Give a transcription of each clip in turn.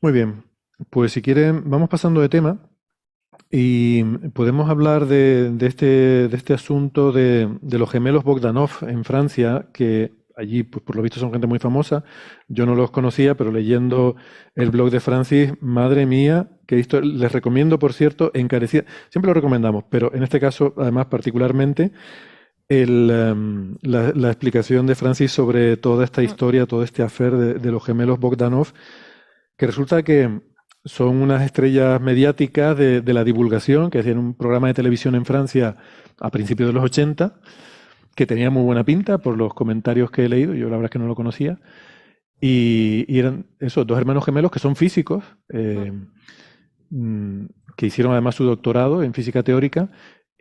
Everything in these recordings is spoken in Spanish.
Muy bien, pues si quieren, vamos pasando de tema y podemos hablar de este asunto de los gemelos Bogdanov en Francia, que allí, pues, por lo visto, son gente muy famosa. Yo no los conocía, pero leyendo el blog de Francis, madre mía, que esto les recomiendo, por cierto, encarecida. Siempre lo recomendamos, pero en este caso, además, particularmente, la explicación de Francis sobre toda esta Mm. historia, todo este affair de los gemelos Bogdanov, que resulta que son unas estrellas mediáticas de la divulgación que hacían un programa de televisión en Francia a principios de los 80, que tenía muy buena pinta por los comentarios que he leído, yo la verdad es que no lo conocía, y eran esos dos hermanos gemelos que son físicos, Mm. mm, que hicieron además su doctorado en física teórica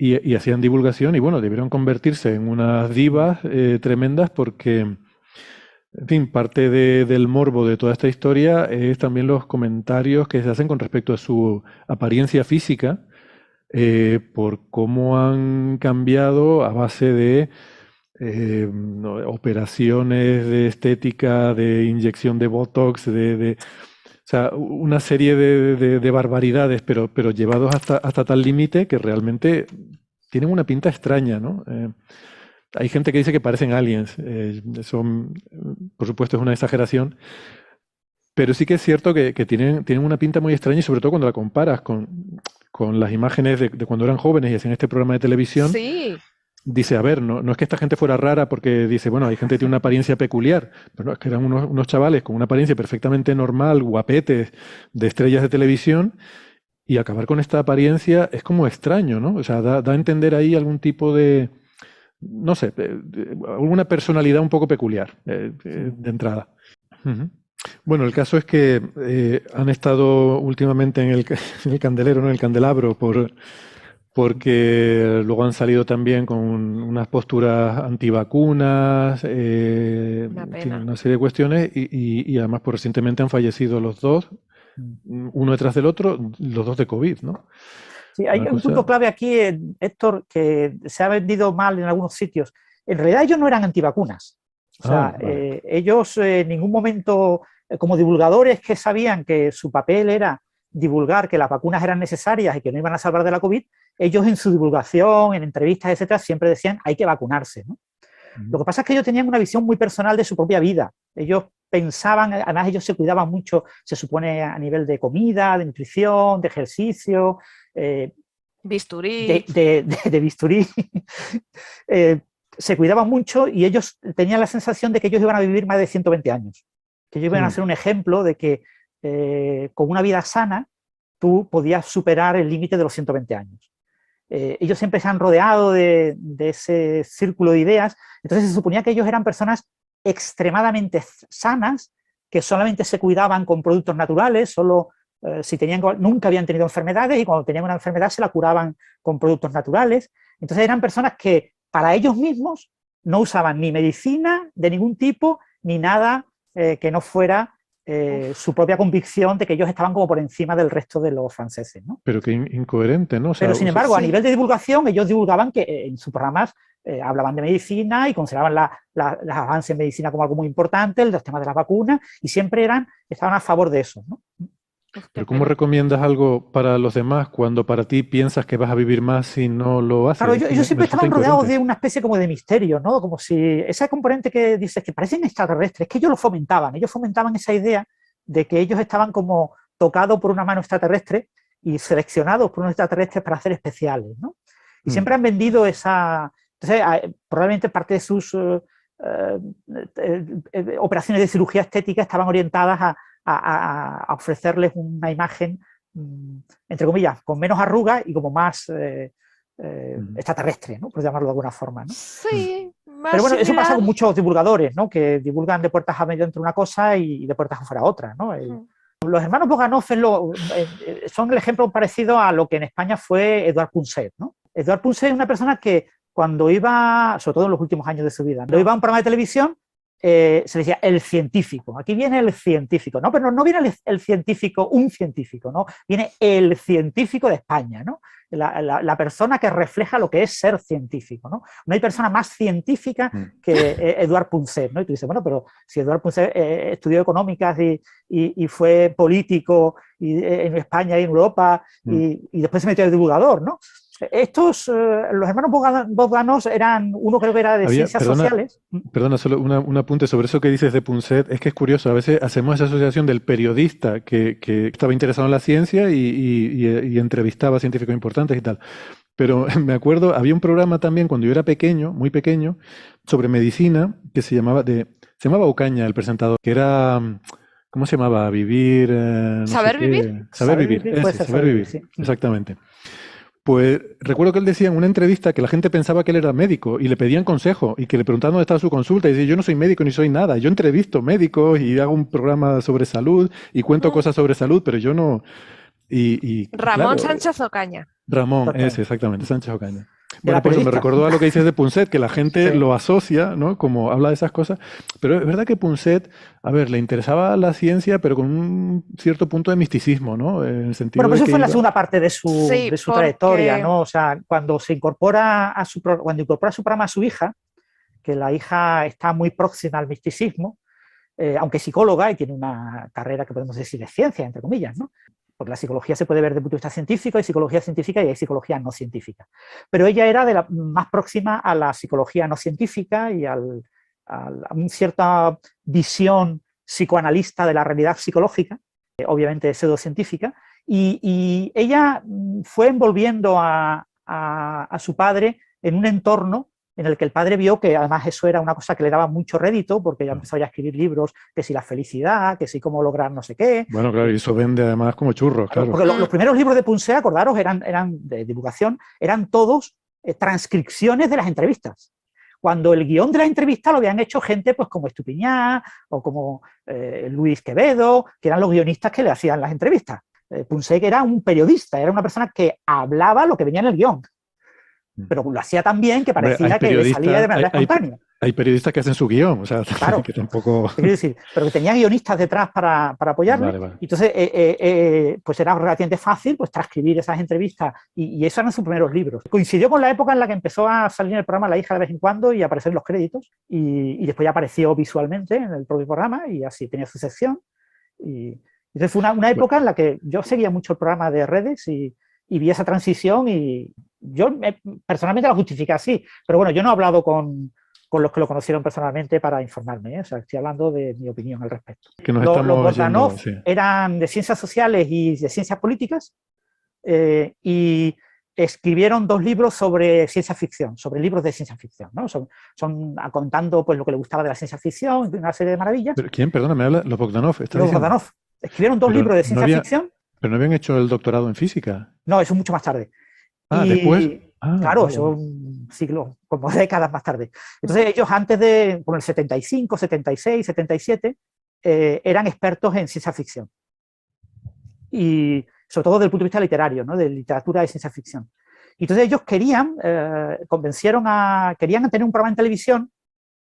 y hacían divulgación y bueno, debieron convertirse en unas divas tremendas porque, en fin, parte del morbo de toda esta historia es también los comentarios que se hacen con respecto a su apariencia física, por cómo han cambiado a base de no, operaciones de estética, de inyección de Botox, o sea, una serie de barbaridades, pero llevados hasta tal límite que realmente tienen una pinta extraña, ¿no? Hay gente que dice que parecen aliens. Eso, por supuesto, es una exageración. Pero sí que es cierto que tienen una pinta muy extraña y sobre todo cuando la comparas con las imágenes de cuando eran jóvenes y hacían este programa de televisión, Sí, dice, a ver, no es que esta gente fuera rara porque dice, bueno, hay gente que tiene una apariencia peculiar, pero no, es que eran unos chavales con una apariencia perfectamente normal, guapetes, de estrellas de televisión, y acabar con esta apariencia es como extraño, ¿no? O sea, da a entender ahí algún tipo de, no sé, alguna personalidad un poco peculiar de entrada. Ujú. Bueno, el caso es que han estado últimamente en el candelero, ¿no? En el candelabro, porque luego han salido también con unas posturas antivacunas, una en fin, pena. una serie de cuestiones, y además, pues recientemente han fallecido los dos, uno detrás del otro, los dos de COVID, ¿no? Sí, hay Una un punto cosa. clave aquí, Héctor, que se ha vendido mal en algunos sitios. En realidad ellos no eran antivacunas. O Ah, sea, vale. ellos en ningún momento, como divulgadores que sabían que su papel era divulgar que las vacunas eran necesarias y que no iban a salvar de la COVID, ellos en su divulgación, en entrevistas, etcétera, siempre decían hay que vacunarse, ¿no? Lo Ujú. que pasa es que ellos tenían una visión muy personal de su propia vida. Ellos pensaban, además ellos se cuidaban mucho, se supone, a nivel de comida, de nutrición, de ejercicio, eh, Bisturí. de bisturí. eh, Se cuidaban mucho y ellos tenían la sensación de que ellos iban a vivir más de 120 años, que ellos iban a Mm, ser un ejemplo de que con una vida sana tú podías superar el límite de los 120 años. Ellos siempre se han rodeado de ese círculo de ideas, entonces se suponía que ellos eran personas extremadamente sanas, que solamente se cuidaban con productos naturales, solo si tenían, nunca habían tenido enfermedades y cuando tenían una enfermedad se la curaban con productos naturales. Entonces eran personas que para ellos mismos no usaban ni medicina de ningún tipo, ni nada que no fuera su Uf. propia convicción de que ellos estaban como por encima del resto de los franceses, ¿no? pero qué incoherente, ¿no? Pero sin O sea, embargo, a Sí. nivel de divulgación, ellos divulgaban que en sus programas hablaban de medicina y consideraban los avances en medicina como algo muy importante, los temas de las vacunas, y siempre estaban a favor de eso, ¿no? Uf, qué pero ¿cómo pena. recomiendas algo para los demás cuando para ti piensas que vas a vivir más si no lo Claro, haces? Es que ellos me siempre resulta estaban rodeados incoherente. de una especie como de misterio, ¿no? Como si ese componente que dices que parecen extraterrestres, que ellos fomentaban esa idea de que ellos estaban como tocados por una mano extraterrestre y seleccionados por unos extraterrestres para hacer especiales, ¿no? Y Mm. siempre han vendido esa... Entonces, probablemente parte de sus operaciones de cirugía estética estaban orientadas a ofrecerles una imagen, entre comillas, con menos arrugas y como más Mm. extraterrestre, ¿no? Por llamarlo de alguna forma, ¿no? Sí, Pero más bueno, eso pasa similar. con muchos divulgadores, ¿no? Que divulgan de puertas a medio entre una cosa y de puertas afuera otra, ¿no? Mm. Los hermanos Bogdanov son el ejemplo parecido a lo que en España fue Eduard Punset, ¿no? Eduard Punset es una persona que cuando iba, sobre todo en los últimos años de su vida, cuando iba a un programa de televisión, se le decía el científico. Aquí viene el científico, ¿no? Pero no viene el científico, un científico, ¿no? Viene el científico de España, ¿no? La persona que refleja lo que es ser científico, ¿no? No hay persona más científica que Eduard Punset, ¿no? Y tú dices, bueno, pero si Eduard Punset estudió económicas y fue político en España y en Europa y después se metió de divulgador, ¿no? Estos, los hermanos Bogdanov eran, uno creo que era de ciencias sociales. Perdona, solo un apunte sobre eso que dices de Punset. Es que es curioso, a veces hacemos esa asociación del periodista que estaba interesado en la ciencia y entrevistaba a científicos importantes y tal. Pero me acuerdo, había un programa también cuando yo era pequeño, muy pequeño, sobre medicina, que se llamaba Ocaña, el presentador, que era, ¿cómo se llamaba? Vivir... ¿Saber vivir? Saber vivir, saber vivir, sí. Exactamente. Pues recuerdo que él decía en una entrevista que la gente pensaba que él era médico y le pedían consejo y que le preguntaban dónde estaba su consulta y decía, yo no soy médico ni soy nada, yo entrevisto médicos y hago un programa sobre salud y cuento cosas sobre salud, pero yo no... Ramón claro, Sánchez Ocaña. Ramón, ese, exactamente, Sánchez Ocaña. Bueno, por eso me recordó a lo que dices de Punset, que la gente lo asocia, ¿no? Como habla de esas cosas. Pero es verdad que Punset, a ver, le interesaba la ciencia, pero con un cierto punto de misticismo, ¿no? En el sentido bueno, pues de eso que fue la segunda parte de su trayectoria, ¿no? O sea, cuando incorpora a su programa a su hija, que la hija está muy próxima al misticismo, aunque es psicóloga y tiene una carrera que podemos decir de ciencia, entre comillas, ¿no? Porque la psicología se puede ver desde el punto de vista científico, hay psicología científica y hay psicología no científica. Pero ella era más próxima a la psicología no científica y a una cierta visión psicoanalista de la realidad psicológica, obviamente pseudocientífica, y ella fue envolviendo a su padre en un entorno en el que el padre vio que además eso era una cosa que le daba mucho rédito, porque ya empezó a escribir libros, que si la felicidad, que si cómo lograr no sé qué. Bueno, claro, y eso vende además como churros, claro. Porque los primeros libros de Punset, acordaros, eran de divulgación, eran todos transcripciones de las entrevistas. Cuando el guión de la entrevista lo habían hecho gente pues como Estupiñán o como Luis Quevedo, que eran los guionistas que le hacían las entrevistas. Punset era un periodista, era una persona que hablaba lo que venía en el guión. Pero lo hacía tan bien que parecía que le salía de manera espontánea. Hay periodistas que hacen su guión, o sea, claro, que tampoco... Quiero decir, pero que tenía guionistas detrás para apoyarme. Vale. Entonces, pues era relativamente fácil pues transcribir esas entrevistas y esos eran sus primeros libros. Coincidió con la época en la que empezó a salir en el programa La hija de vez en cuando y aparecer en los créditos y después ya apareció visualmente en el propio programa y así tenía su sección. Entonces fue una época en la que yo seguía mucho el programa de redes y vi esa transición y yo personalmente la justifiqué así, pero bueno, yo no he hablado con los que lo conocieron personalmente para informarme, ¿eh? O sea, estoy hablando de mi opinión al respecto. Los Bogdanov eran de ciencias sociales y de ciencias políticas y escribieron 2 libros sobre ciencia ficción, sobre libros de ciencia ficción, ¿no? Son contando pues, lo que le gustaba de la ciencia ficción, una serie de maravillas. ¿Pero quién? Perdona, me habla los Bogdanov. Los Bogdanov. Escribieron 2 libros de ciencia ficción. ¿Pero no habían hecho el doctorado en física? No, eso mucho más tarde. Después. Claro, eso un siglo, como décadas más tarde. Entonces ellos antes de, como el 75, 76, 77, eran expertos en ciencia ficción. Y sobre todo desde el punto de vista literario, ¿no? De literatura de ciencia ficción. Y entonces ellos querían tener un programa en televisión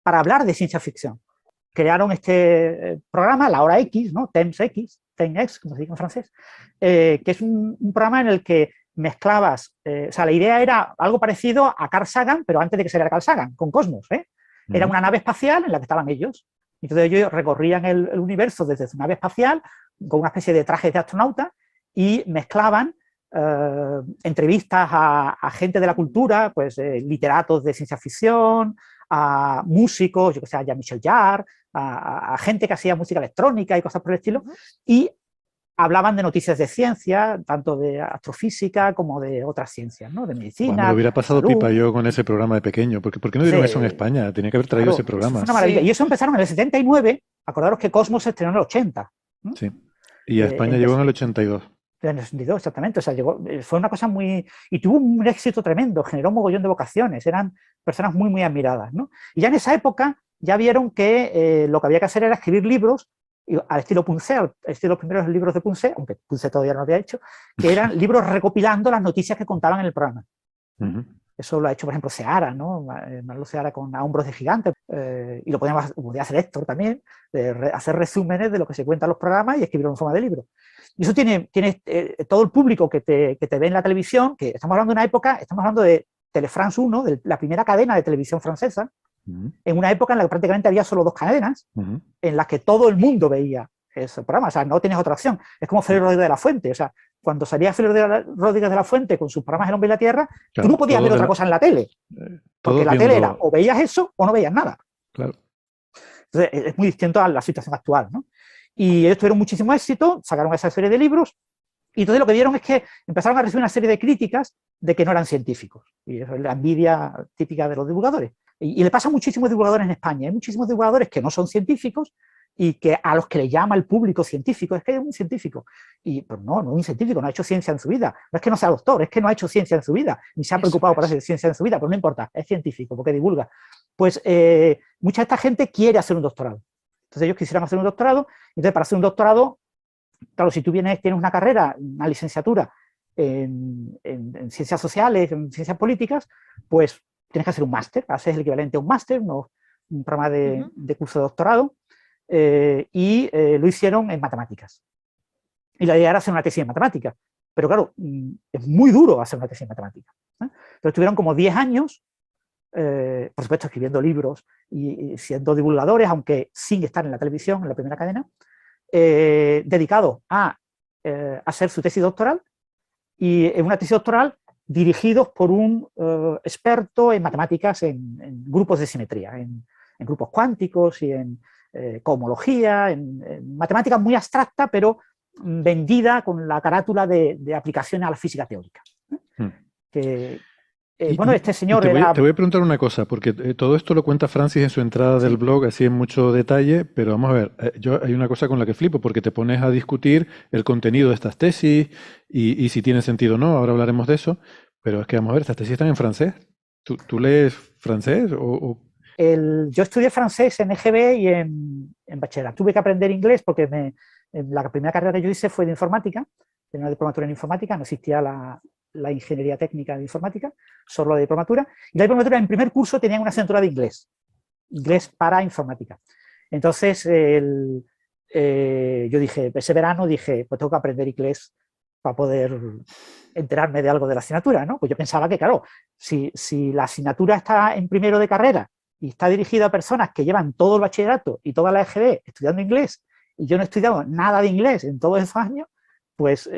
para hablar de ciencia ficción. Crearon este programa, La Hora X, ¿no? Temps X, como se dice en francés, que es un programa en el que mezclabas, o sea, la idea era algo parecido a Carl Sagan, pero antes de que se era Carl Sagan, con Cosmos, ¿eh? Era una nave espacial en la que estaban ellos. Entonces ellos recorrían el universo desde su nave espacial con una especie de trajes de astronauta y mezclaban entrevistas a gente de la cultura, pues literatos de ciencia ficción, a músicos, yo que sé, a Jean-Michel Jarre, a gente que hacía música electrónica y cosas por el estilo, y hablaban de noticias de ciencia, tanto de astrofísica como de otras ciencias, ¿no? De medicina. Bueno, me hubiera pasado pipa yo con ese programa de pequeño, porque ¿por qué no dieron eso en España? Tenía que haber traído ese programa. Eso fue una maravilla. Y eso empezaron en el 79, acordaros que Cosmos se estrenó en el 80. ¿no? Sí, y a España llegó en el 82. En el 62, exactamente. O sea, fue una cosa muy... Y tuvo un éxito tremendo, generó un mogollón de vocaciones, eran personas muy, muy admiradas, ¿no? Y ya en esa época ya vieron que lo que había que hacer era escribir libros al estilo Punset, al estilo de los primeros libros de Punset, aunque Punset todavía no lo había hecho, que eran libros recopilando las noticias que contaban en el programa. Eso lo ha hecho, por ejemplo, Seara, ¿no? Manolo Seara con A hombros de gigante, y lo podía hacer Héctor también, hacer resúmenes de lo que se cuenta en los programas y escribirlo en forma de libro. Y eso tiene todo el público que te ve en la televisión, que estamos hablando de una época, estamos hablando de Telefrance 1, de la primera cadena de televisión francesa, en una época en la que prácticamente había solo 2 cadenas, en las que todo el mundo veía ese programa, o sea, no tenías otra opción. Es como Félix Rodríguez de la Fuente, o sea, cuando salía Félix Rodríguez de la Fuente con sus programas El hombre y la tierra, claro, tú no podías ver otra cosa en la tele, porque la tele era o veías eso o no veías nada. Claro. Entonces, es muy distinto a la situación actual, ¿no? Y ellos tuvieron muchísimo éxito, sacaron esa serie de libros, y entonces lo que vieron es que empezaron a recibir una serie de críticas de que no eran científicos, y eso es la envidia típica de los divulgadores. Y le pasa a muchísimos divulgadores en España, hay muchísimos divulgadores que no son científicos, y que a los que le llama el público científico, es que es un científico. Y pues no es un científico, no ha hecho ciencia en su vida. No es que no sea doctor, es que no ha hecho ciencia en su vida, ni se ha preocupado por hacer ciencia en su vida, pero no importa, es científico porque divulga. Pues mucha de esta gente quiere hacer un doctorado. Entonces ellos quisieran hacer un doctorado, entonces para hacer un doctorado, claro, si tú tienes una carrera, una licenciatura en ciencias sociales, en ciencias políticas, pues tienes que hacer un máster, haces el equivalente a un máster, un programa de curso de doctorado, y lo hicieron en matemáticas. Y la idea era hacer una tesis en matemáticas. Pero claro, es muy duro hacer una tesis en matemáticas. Entonces tuvieron como 10 años, por supuesto, escribiendo libros y siendo divulgadores, aunque sin estar en la televisión, en la primera cadena, dedicados a hacer su tesis doctoral, y en una tesis doctoral dirigidos por un experto en matemáticas en grupos de simetría, en grupos cuánticos y en cohomología, en matemática muy abstracta, pero vendida con la carátula de aplicación a la física teórica. Bueno, este señor te voy a preguntar una cosa, porque todo esto lo cuenta Francis en su entrada del blog, así en mucho detalle, pero vamos a ver, hay una cosa con la que flipo, porque te pones a discutir el contenido de estas tesis y si tiene sentido o no, ahora hablaremos de eso, pero es que vamos a ver, estas tesis están en francés. ¿Tú lees francés o...? Yo estudié francés en EGB y en bachillerato. Tuve que aprender inglés porque la primera carrera que yo hice fue de informática, tenía una diplomatura en informática, no existía la ingeniería técnica de informática, solo la diplomatura. Y la diplomatura en primer curso tenían una asignatura de inglés para informática. Entonces, yo dije, ese verano dije, pues tengo que aprender inglés para poder enterarme de algo de la asignatura, ¿no? Pues yo pensaba que, claro, si la asignatura está en primero de carrera y está dirigida a personas que llevan todo el bachillerato y toda la EGB estudiando inglés, y yo no he estudiado nada de inglés en todos esos años, pues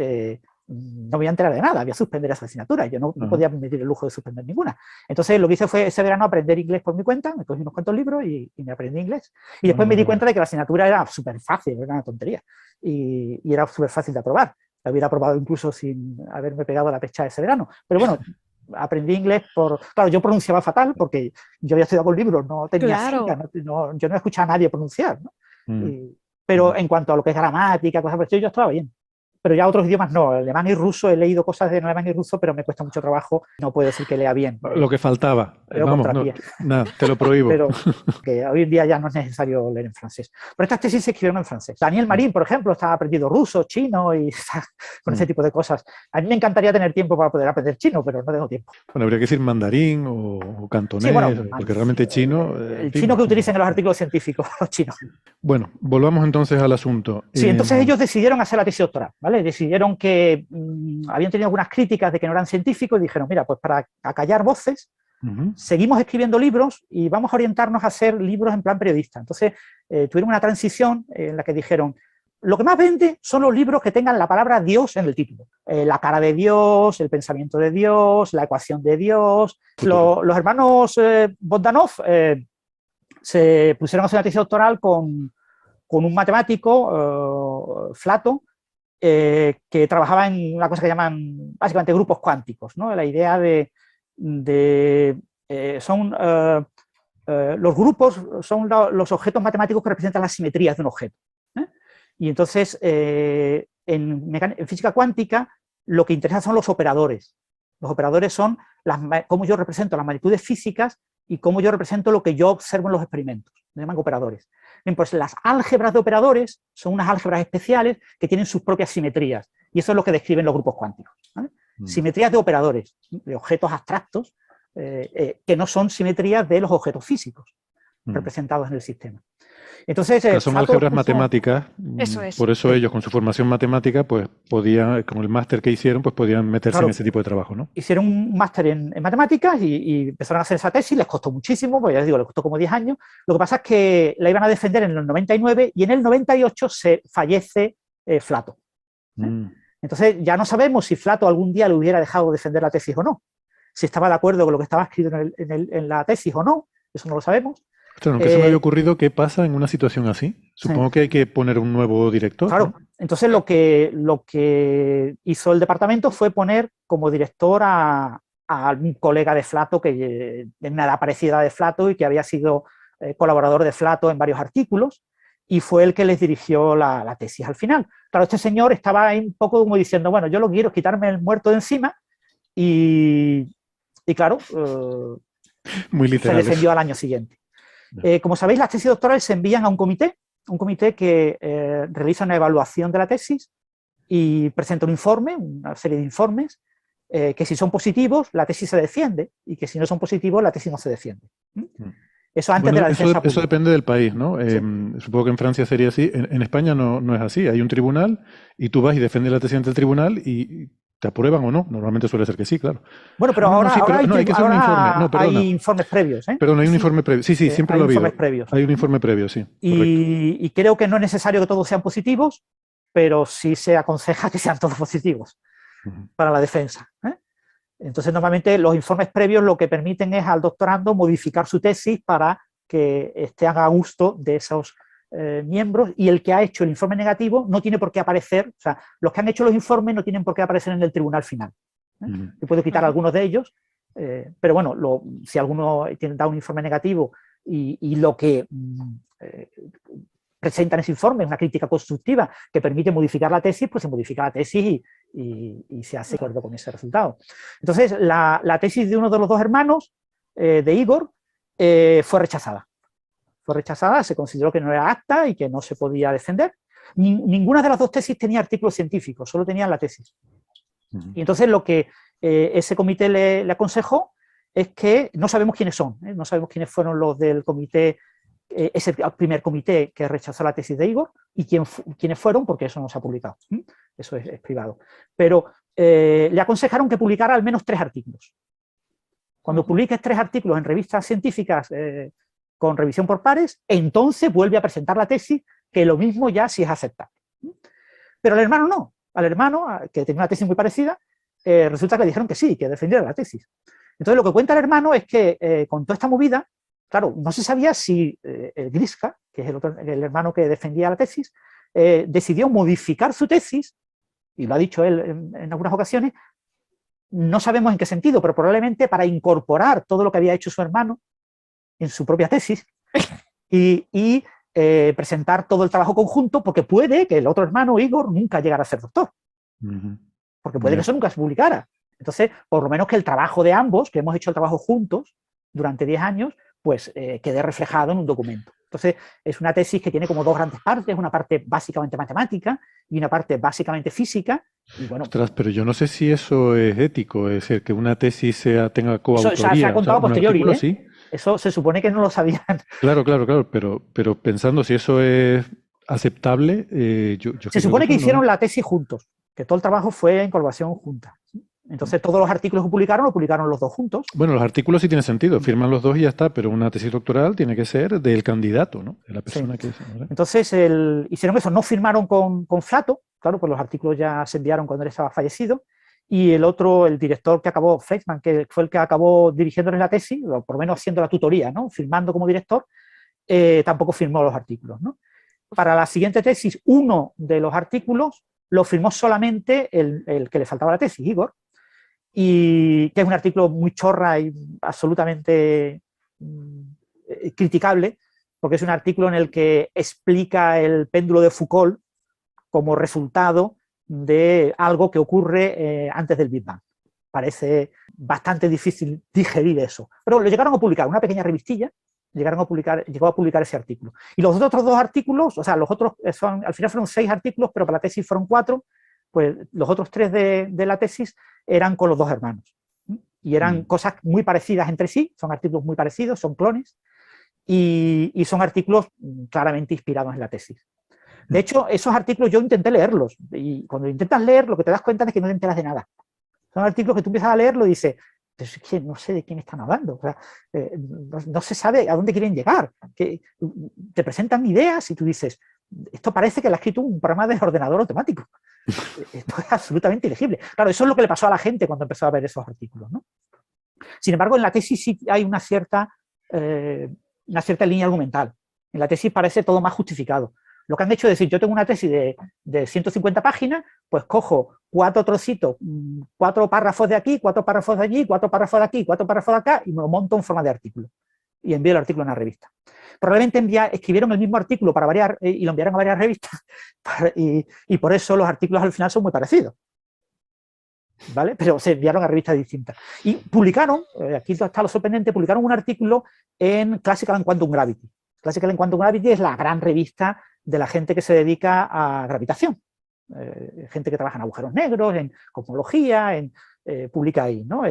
no voy a enterar de nada, voy a suspender esa asignatura, yo no podía permitir el lujo de suspender ninguna. Entonces lo que hice fue ese verano aprender inglés por mi cuenta, me cogí unos cuantos libros y me aprendí inglés. Y después me di cuenta de que la asignatura era súper fácil, era una tontería, y era súper fácil de aprobar. La hubiera aprobado incluso sin haberme pegado la pecha ese verano. Pero bueno, aprendí inglés Claro, yo pronunciaba fatal porque yo había estudiado con libros, no tenía finca, yo no escuchaba a nadie pronunciar, ¿no? Pero en cuanto a lo que es gramática, cosas por el estilo, yo estaba bien. Pero ya otros idiomas no, alemán y ruso, he leído cosas de alemán y ruso, pero me cuesta mucho trabajo, no puedo decir que lea bien. Lo que faltaba. Vamos, nada, te lo prohíbo. Pero que hoy en día ya no es necesario leer en francés. Pero estas tesis se escribieron en francés. Daniel Marín, por ejemplo, está aprendiendo ruso, chino y está con ese tipo de cosas. A mí me encantaría tener tiempo para poder aprender chino, pero no tengo tiempo. Bueno, habría que decir mandarín o cantonés, sí, bueno, porque realmente chino... el chino que utilizan en los artículos científicos, los chinos. Bueno, volvamos entonces al asunto. Sí, entonces ellos decidieron hacer la tesis doctoral, ¿vale? Decidieron que habían tenido algunas críticas de que no eran científicos y dijeron, mira, pues para acallar voces, seguimos escribiendo libros y vamos a orientarnos a hacer libros en plan periodista. Entonces tuvieron una transición en la que dijeron, lo que más vende son los libros que tengan la palabra Dios en el título. La cara de Dios, el pensamiento de Dios, la ecuación de Dios. Los hermanos Bogdanov se pusieron a hacer una tesis doctoral con un matemático, Flato, que trabajaba en una cosa que llaman básicamente grupos cuánticos, ¿no? La idea los grupos son los objetos matemáticos que representan las simetrías de un objeto. Y entonces, en física cuántica, lo que interesa son los operadores. Los operadores son cómo yo represento las magnitudes físicas y cómo yo represento lo que yo observo en los experimentos. Se llaman operadores. Bien, pues las álgebras de operadores son unas álgebras especiales que tienen sus propias simetrías. Y eso es lo que describen los grupos cuánticos, ¿vale? Simetrías de operadores, de objetos abstractos, que no son simetrías de los objetos físicos representados en el sistema. Entonces, son álgebras matemáticas, Eso es. por eso ellos con su formación matemática, pues podían, con el máster que hicieron, pues podían meterse en ese tipo de trabajo, ¿no? Hicieron un máster en matemáticas y empezaron a hacer esa tesis, les costó muchísimo, pues ya les digo, les costó como 10 años. Lo que pasa es que la iban a defender en el 99 y en el 98 se fallece Flato. Entonces ya no sabemos si Flato algún día le hubiera dejado defender la tesis o no, si estaba de acuerdo con lo que estaba escrito en la tesis o no, eso no lo sabemos. Claro, aunque se me había ocurrido, ¿qué pasa en una situación así? Supongo que hay que poner un nuevo director. Claro, ¿no? Entonces lo que hizo el departamento fue poner como director a un colega de Flato, que de una edad parecida de Flato y que había sido colaborador de Flato en varios artículos, y fue el que les dirigió la tesis al final. Claro, este señor estaba ahí un poco como diciendo, bueno, yo lo quiero quitarme el muerto de encima, y claro, muy literal, se defendió al año siguiente. Como sabéis, las tesis doctorales se envían a un comité que realiza una evaluación de la tesis y presenta un informe, una serie de informes, que si son positivos, la tesis se defiende, y que si no son positivos, la tesis no se defiende. Eso antes de la defensa pública. Eso depende del país, ¿no? Sí. Supongo que en Francia sería así. En España no es así. Hay un tribunal y tú vas y defiendes la tesis ante el tribunal y te aprueban o no. Normalmente suele ser que sí, claro. Bueno, pero ahora hay informes previos, ¿eh? Perdón, hay un informe previo. Sí, siempre lo ha habido. Hay un informe previo, sí. Y creo que no es necesario que todos sean positivos, pero sí se aconseja que sean todos positivos para la defensa, ¿eh? Entonces, normalmente los informes previos lo que permiten es al doctorando modificar su tesis para que estén a gusto de esos miembros, y el que ha hecho el informe negativo no tiene por qué aparecer, o sea, los que han hecho los informes no tienen por qué aparecer en el tribunal final. Yo puedo quitar algunos de ellos, pero bueno, si alguno da un informe negativo y lo que presenta en ese informe es una crítica constructiva que permite modificar la tesis, pues se modifica la tesis y se hace de acuerdo con ese resultado. Entonces, la tesis de uno de los dos hermanos, de Igor, fue rechazada. Se consideró que no era apta y que no se podía defender. Ninguna de las dos tesis tenía artículos científicos, solo tenían la tesis. Y entonces lo que ese comité le aconsejó es que no sabemos quiénes son, no sabemos quiénes fueron los del comité, ese primer comité que rechazó la tesis de Igor, y quiénes fueron, porque eso no se ha publicado, eso es privado. Pero le aconsejaron que publicara al menos 3 artículos. Cuando publiques 3 artículos en revistas científicas con revisión por pares, entonces vuelve a presentar la tesis, que lo mismo ya si es aceptable. Pero al hermano no. Al hermano, que tenía una tesis muy parecida, resulta que le dijeron que sí, que defendiera la tesis. Entonces lo que cuenta el hermano es que con toda esta movida, claro, no se sabía si el Griska, que es el hermano que defendía la tesis, decidió modificar su tesis, y lo ha dicho él en algunas ocasiones. No sabemos en qué sentido, pero probablemente para incorporar todo lo que había hecho su hermano en su propia tesis y presentar todo el trabajo conjunto, porque puede que el otro hermano, Igor, nunca llegara a ser doctor. Porque puede que eso nunca se publicara. Entonces, por lo menos que el trabajo de ambos, que hemos hecho el trabajo juntos durante 10 años, pues quede reflejado en un documento. Entonces, es una tesis que tiene como 2 grandes partes, una parte básicamente matemática y una parte básicamente física. Y bueno, ostras, pero yo no sé si eso es ético, es decir, que una tesis tenga coautoría. Eso se ha contado a posteriori, artículo, ¿sí? Eso se supone que no lo sabían. Claro, pero pensando si eso es aceptable, se supone que hicieron la tesis juntos, que todo el trabajo fue en colaboración junta. Entonces todos los artículos que publicaron, lo publicaron los dos juntos. Bueno, los artículos sí tienen sentido, firman los dos y ya está, pero una tesis doctoral tiene que ser del candidato, ¿no? De la persona que es, ¿verdad? Entonces hicieron eso, no firmaron con Flato, claro, pues los artículos ya se enviaron cuando él estaba fallecido, y el otro, el director que acabó, Fleischmann, que fue el que acabó dirigiéndoles la tesis, o por lo menos haciendo la tutoría, ¿no? Firmando como director, tampoco firmó los artículos, ¿no? Para la siguiente tesis, uno de los artículos lo firmó solamente el que le faltaba la tesis, Igor, y que es un artículo muy chorra y absolutamente criticable, porque es un artículo en el que explica el péndulo de Foucault como resultado de algo que ocurre antes del Big Bang. Parece bastante difícil digerir eso. Pero lo llegaron a publicar, una pequeña revistilla, llegó a publicar ese artículo. Y los otros 2 artículos, o sea, los otros al final fueron 6 artículos, pero para la tesis fueron 4, pues los otros 3 de la tesis eran con los 2 hermanos. y eran cosas muy parecidas entre sí, son artículos muy parecidos, son clones, y son artículos claramente inspirados en la tesis. De hecho, esos artículos yo intenté leerlos, y cuando intentas leer, lo que te das cuenta es que no te enteras de nada. Son artículos que tú empiezas a leerlo y dices, pero es que no sé de quién están hablando, o sea, no se sabe a dónde quieren llegar, que te presentan ideas y tú dices, esto parece que lo ha escrito un programa de ordenador automático. Esto es absolutamente ilegible. Claro, eso es lo que le pasó a la gente cuando empezó a ver esos artículos, ¿no? Sin embargo, en la tesis sí hay una cierta línea argumental. En la tesis parece todo más justificado. Lo que han hecho es decir, yo tengo una tesis de 150 páginas, pues cojo 4 trocitos, 4 párrafos de aquí, 4 párrafos de allí, 4 párrafos de aquí, 4 párrafos de acá, y me lo monto en forma de artículo. Y envío el artículo a una revista. Probablemente escribieron el mismo artículo para variar y lo enviaron a varias revistas, y por eso los artículos al final son muy parecidos. ¿Vale? Pero se enviaron a revistas distintas. Y publicaron, aquí está lo sorprendente, publicaron un artículo en Classical and Quantum Gravity. Classical and Quantum Gravity es la gran revista de la gente que se dedica a gravitación. Gente que trabaja en agujeros negros, en cosmología, publica ahí, ¿no?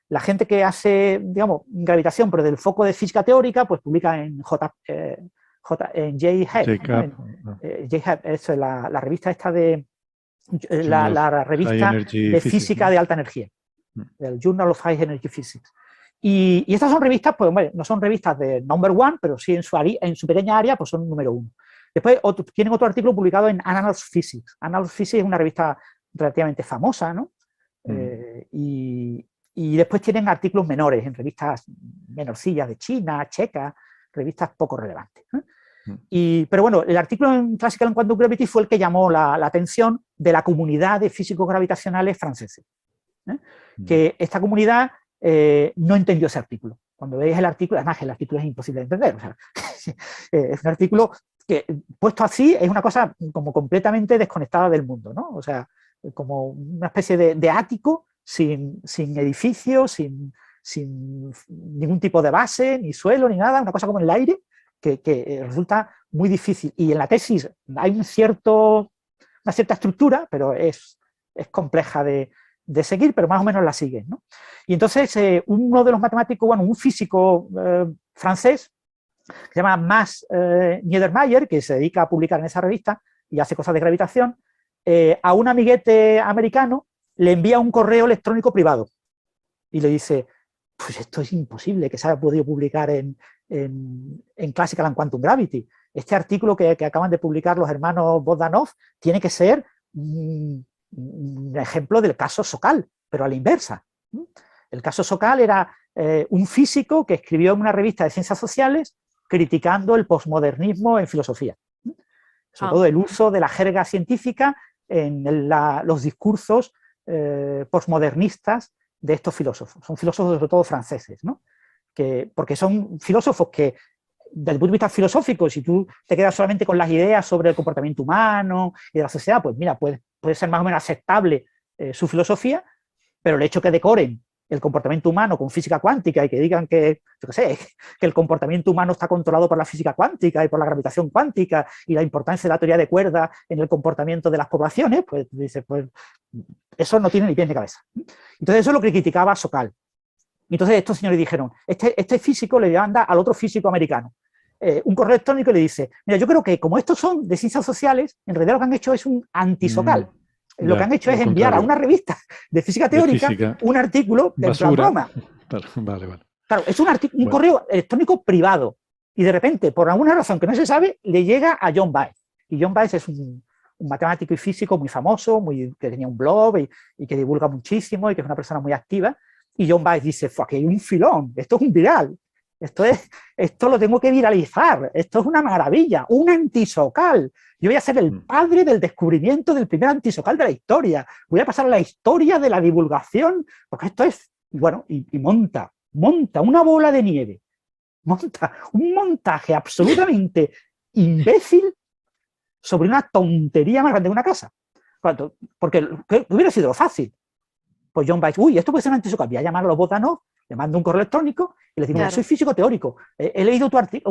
La gente que hace, digamos, gravitación, pero del foco de física teórica, pues publica en JHEP, es la revista esta de la revista de física de alta energía, el Journal of High Energy Physics. Y estas son revistas, pues bueno, no son revistas de number one, pero sí en su pequeña área, pues son número 1. Después tienen otro artículo publicado en Annals Physics. Annals Physics es una revista relativamente famosa, ¿no? Y después tienen artículos menores en revistas menorcillas de China, checas, revistas poco relevantes, ¿eh? Pero bueno, el artículo en Classical and Quantum Gravity fue el que llamó la atención de la comunidad de físicos gravitacionales franceses, ¿eh? Que esta comunidad no entendió ese artículo. Cuando veis el artículo, además el artículo es imposible de entender, o sea, es un artículo que puesto así es una cosa como completamente desconectada del mundo, ¿no? O sea, como una especie de ático sin edificio, sin ningún tipo de base, ni suelo, ni nada, una cosa como en el aire que resulta muy difícil. Y en la tesis hay una cierta estructura, pero es compleja de seguir, pero más o menos la siguen, ¿no? Y entonces uno de los matemáticos, bueno, un físico francés, que se llama Max Niedermayer, que se dedica a publicar en esa revista y hace cosas de gravitación, a un amiguete americano le envía un correo electrónico privado y le dice, pues esto es imposible que se haya podido publicar en Classical and Quantum Gravity. Este artículo que acaban de publicar los hermanos Bogdanov tiene que ser un ejemplo del caso Sokal, pero a la inversa. El caso Sokal era un físico que escribió en una revista de ciencias sociales criticando el posmodernismo en filosofía. Sobre todo el uso de la jerga científica en los discursos posmodernistas de estos filósofos. Son filósofos sobre todo franceses, ¿no? Porque son filósofos que, desde el punto de vista filosófico, si tú te quedas solamente con las ideas sobre el comportamiento humano y de la sociedad, pues mira, puede ser más o menos aceptable su filosofía, pero el hecho que decoren el comportamiento humano con física cuántica y que digan que, yo qué sé, que el comportamiento humano está controlado por la física cuántica y por la gravitación cuántica y la importancia de la teoría de cuerdas en el comportamiento de las poblaciones, pues dice, pues eso no tiene ni pies ni cabeza. Entonces eso es lo que criticaba Sokal. Entonces estos señores dijeron, este físico le manda al otro físico americano un correo electrónico y le dice, mira, yo creo que como estos son de ciencias sociales, en realidad lo que han hecho es un anti-Sokal. Lo que han hecho es enviar a una revista de física teórica un artículo de la broma. Vale. Claro, es un correo electrónico privado. Y de repente, por alguna razón que no se sabe, le llega a John Baez. Y John Baez es un matemático y físico muy famoso, que tenía un blog y que divulga muchísimo y que es una persona muy activa. Y John Baez dice, aquí hay un filón, esto es un viral. Esto lo tengo que viralizar, esto es una maravilla, un antisokal. Yo voy a ser el padre del descubrimiento del primer antisokal de la historia. Voy a pasar a la historia de la divulgación, porque esto es, bueno, y monta una bola de nieve, monta un montaje absolutamente imbécil sobre una tontería más grande que una casa. Porque hubiera sido fácil. Pues John Baez, esto puede ser un antisokal, voy a llamar a los Bogdanov, le mando un correo electrónico y le digo, claro, soy físico teórico, he leído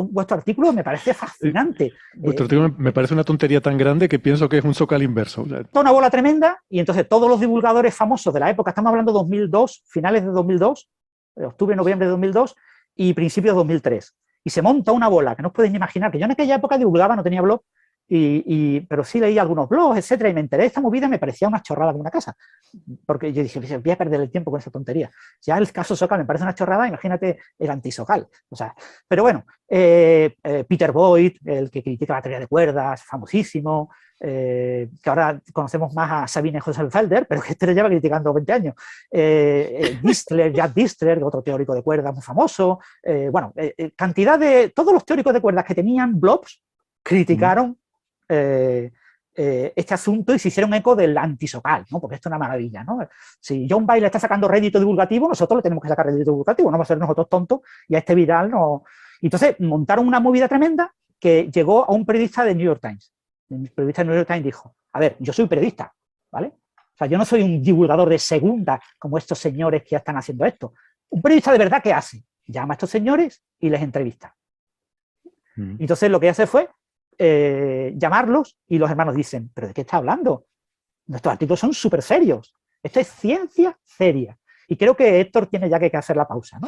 vuestro artículo, me parece fascinante. Vuestro artículo me parece una tontería tan grande que pienso que es un Sokal inverso. O sea, una bola tremenda, y entonces todos los divulgadores famosos de la época, estamos hablando de 2002, finales de 2002, octubre, noviembre de 2002 y principios de 2003. Y se monta una bola que no os podéis ni imaginar, que yo en aquella época divulgaba, no tenía blog, pero sí leí algunos blogs, etcétera, y me enteré de esta movida y me parecía una chorrada de una casa. Porque yo dije, voy a perder el tiempo con esa tontería. Ya el caso Sokal me parece una chorrada, imagínate el anti-Sokal. O sea, pero bueno, Peter Boyd, el que critica la teoría de cuerdas, famosísimo, que ahora conocemos más a Sabine Hossenfelder, pero que este lo lleva criticando 20 años. Jack Distler, otro teórico de cuerdas muy famoso. Bueno, cantidad de... Todos los teóricos de cuerdas que tenían blogs criticaron este asunto y se hicieron eco del anti-Sokal, ¿no? Porque esto es una maravilla, ¿no? Si John Bailey está sacando rédito divulgativo, nosotros le tenemos que sacar rédito divulgativo, no vamos a ser nosotros tontos y a este viral no... Y entonces montaron una movida tremenda que llegó a un periodista de New York Times. El periodista de New York Times dijo, a ver, yo soy periodista, ¿vale? O sea, yo no soy un divulgador de segunda como estos señores que ya están haciendo esto. Un periodista de verdad, ¿qué hace? Llama a estos señores y les entrevista. Y entonces lo que hace fue llamarlos y los hermanos dicen, ¿pero de qué está hablando? Nuestros artículos son súper serios. Esto es ciencia seria. Y creo que Héctor tiene ya que hacer la pausa, ¿no?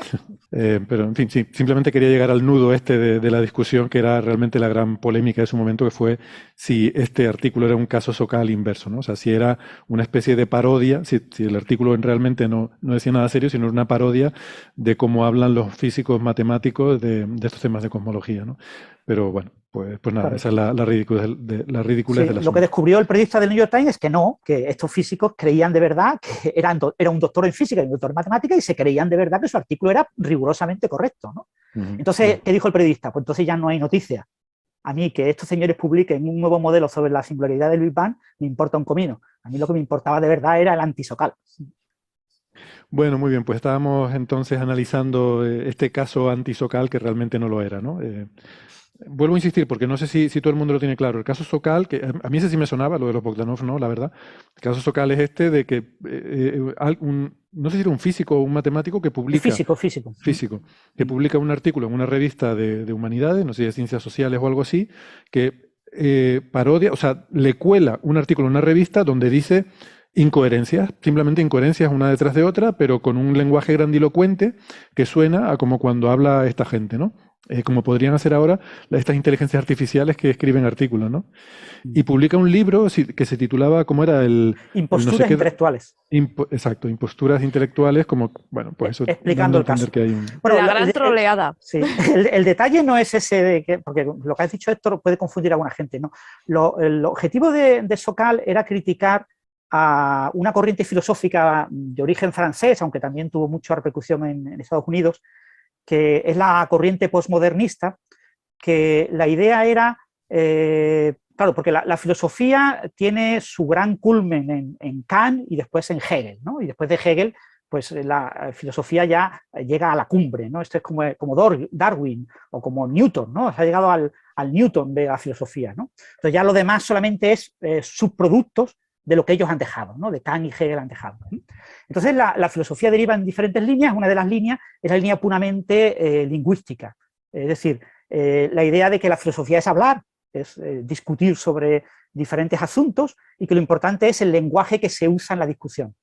Pero, en fin, sí, simplemente quería llegar al nudo de la discusión, que era realmente la gran polémica de su momento, que fue si este artículo era un caso Sokal inverso, ¿no? O sea, si era una especie de parodia, si el artículo realmente no decía nada serio, sino una parodia de cómo hablan los físicos matemáticos de estos temas de cosmología, ¿no? Pero bueno, pues nada, claro. Esa es la ridiculez sí, del asunto. Lo que descubrió el periodista del New York Times es que no, que estos físicos creían de verdad que era un doctor en física y un doctor en matemática y se creían de verdad que su artículo era rigurosamente correcto, ¿no? Entonces, ¿qué dijo el periodista? Pues entonces ya no hay noticia. A mí que estos señores publiquen un nuevo modelo sobre la singularidad del Big Bang me importa un comino. A mí lo que me importaba de verdad era el anti-Sokal. Bueno, muy bien, pues estábamos entonces analizando este caso anti-Sokal que realmente no lo era, ¿no? Vuelvo a insistir, porque no sé si todo el mundo lo tiene claro. El caso Sokal, que a mí ese sí me sonaba, lo de los Bogdanov no, la verdad. El caso Sokal es este de que no sé si era un físico o un matemático que publica... Físico. Que publica un artículo en una revista de humanidades, no sé si de ciencias sociales o algo así, que parodia, o sea, le cuela un artículo en una revista donde dice incoherencias, simplemente incoherencias una detrás de otra, pero con un lenguaje grandilocuente que suena a como cuando habla esta gente, ¿no? Como podrían hacer ahora estas inteligencias artificiales que escriben artículos, ¿no? Y publica un libro que se titulaba, ¿cómo era? Imposturas intelectuales. Exacto, imposturas intelectuales, como, bueno, pues eso... Explicando el caso. Que hay bueno, la gran troleada. Sí, el detalle no es ese de que, porque lo que has dicho, Héctor, puede confundir a alguna gente, ¿no? El objetivo de Sokal era criticar a una corriente filosófica de origen francés, aunque también tuvo mucha repercusión en Estados Unidos, que es la corriente postmodernista, que la idea era, claro, porque la filosofía tiene su gran culmen en Kant y después en Hegel, ¿no? Y después de Hegel, pues la filosofía ya llega a la cumbre, ¿no? Esto es como Darwin o como Newton, ¿no? Se ha llegado al Newton de la filosofía, ¿no? Entonces ya lo demás solamente es subproductos de lo que ellos han dejado, ¿no? De Kant y Hegel han dejado. Entonces la filosofía deriva en diferentes líneas. Una de las líneas es la línea puramente lingüística, es decir, la idea de que la filosofía es hablar, es discutir sobre diferentes asuntos y que lo importante es el lenguaje que se usa en la discusión,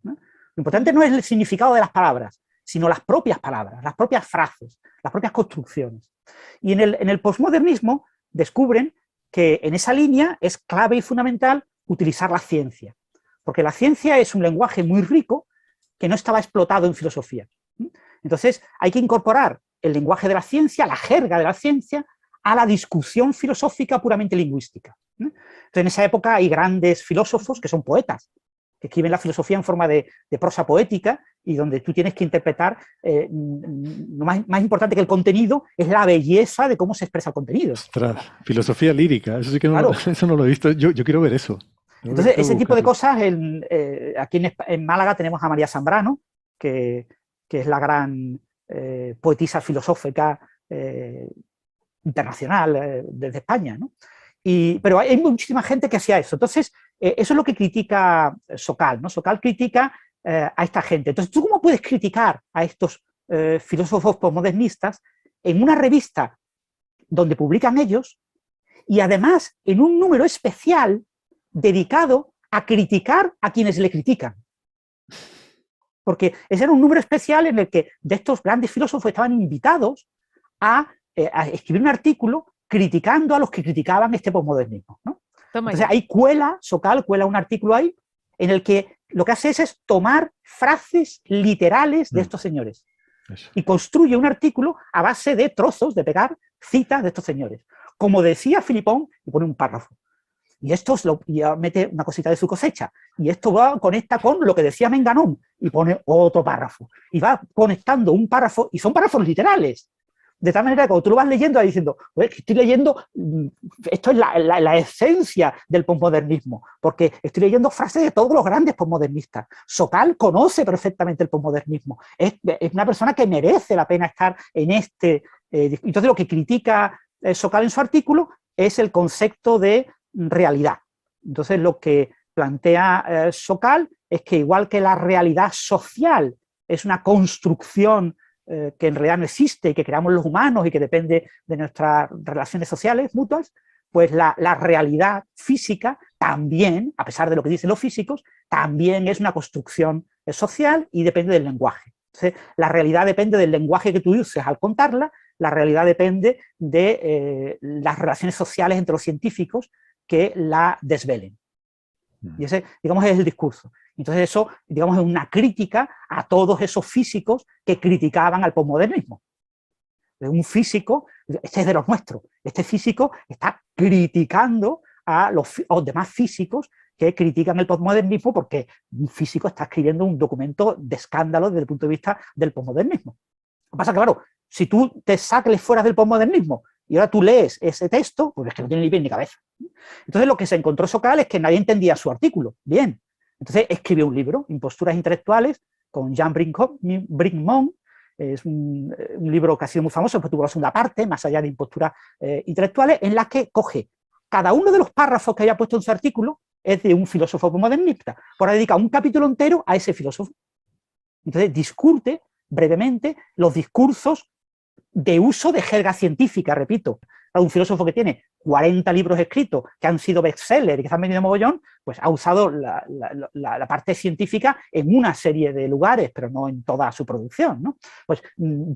¿no? Lo importante no es el significado de las palabras, sino las propias palabras, las propias frases, las propias construcciones. Y en el posmodernismo descubren que en esa línea es clave y fundamental utilizar la ciencia, porque la ciencia es un lenguaje muy rico que no estaba explotado en filosofía. Entonces hay que incorporar el lenguaje de la ciencia, la jerga de la ciencia, a la discusión filosófica puramente lingüística. Entonces en esa época hay grandes filósofos que son poetas, que escriben la filosofía en forma de prosa poética y donde tú tienes que interpretar, lo más importante que el contenido es la belleza de cómo se expresa el contenido. Ostras, filosofía lírica, eso sí que claro. Eso no lo he visto, yo quiero ver eso. Entonces, ese tipo de cosas, aquí en Málaga tenemos a María Zambrano, que es la gran poetisa filosófica internacional desde España, ¿no? Pero hay muchísima gente que hacía eso. Entonces, eso es lo que critica Sokal, ¿no? Sokal critica a esta gente. Entonces, ¿tú cómo puedes criticar a estos filósofos postmodernistas en una revista donde publican ellos y además en un número especial dedicado a criticar a quienes le critican? porque ese era un número especial en el que de estos grandes filósofos estaban invitados a escribir un artículo criticando a los que criticaban este posmodernismo, ¿no? Entonces ahí Sokal cuela un artículo ahí en el que lo que hace es tomar frases literales de estos señores y construye un artículo a base de trozos, de pegar citas de estos señores. Como decía Philippon, y pone un párrafo. Y esto mete una cosita de su cosecha. Y esto conecta con lo que decía Menganón y pone otro párrafo. Y va conectando un párrafo, y son párrafos literales. De tal manera que cuando tú lo vas leyendo, vas diciendo, pues estoy leyendo, esto es la esencia del posmodernismo, porque estoy leyendo frases de todos los grandes posmodernistas. Sokal conoce perfectamente el posmodernismo. Es una persona que merece la pena estar en este. Entonces, lo que critica Sokal en su artículo es el concepto de realidad. Entonces, lo que plantea Sokal es que, igual que la realidad social es una construcción que en realidad no existe y que creamos los humanos y que depende de nuestras relaciones sociales mutuas, pues la realidad física también, a pesar de lo que dicen los físicos, también es una construcción social y depende del lenguaje. Entonces, la realidad depende del lenguaje que tú uses al contarla, la realidad depende de las relaciones sociales entre los científicos que la desvelen. Y ese, digamos, es el discurso. Entonces eso, digamos, es una crítica a todos esos físicos que criticaban al posmodernismo. Un físico, este es de los nuestros, este físico está criticando a los demás físicos que critican el posmodernismo, porque un físico está escribiendo un documento de escándalo desde el punto de vista del posmodernismo. Lo que pasa, claro, si tú te sacles fuera del posmodernismo y ahora tú lees ese texto, pues es que no tiene ni pie ni cabeza. Entonces lo que se encontró Sokal es que nadie entendía su artículo. Bien. Entonces escribió un libro, Imposturas intelectuales, con Jean Bricmont. Es un libro que ha sido muy famoso, después tuvo la segunda parte, más allá de imposturas intelectuales, en la que coge cada uno de los párrafos que haya puesto en su artículo, es de un filósofo posmodernista, por dedica un capítulo entero a ese filósofo. Entonces discute brevemente los discursos de uso de jerga científica, repito. Un filósofo que tiene 40 libros escritos que han sido bestsellers y que se han vendido mogollón, pues ha usado la parte científica en una serie de lugares, pero no en toda su producción, ¿no? Pues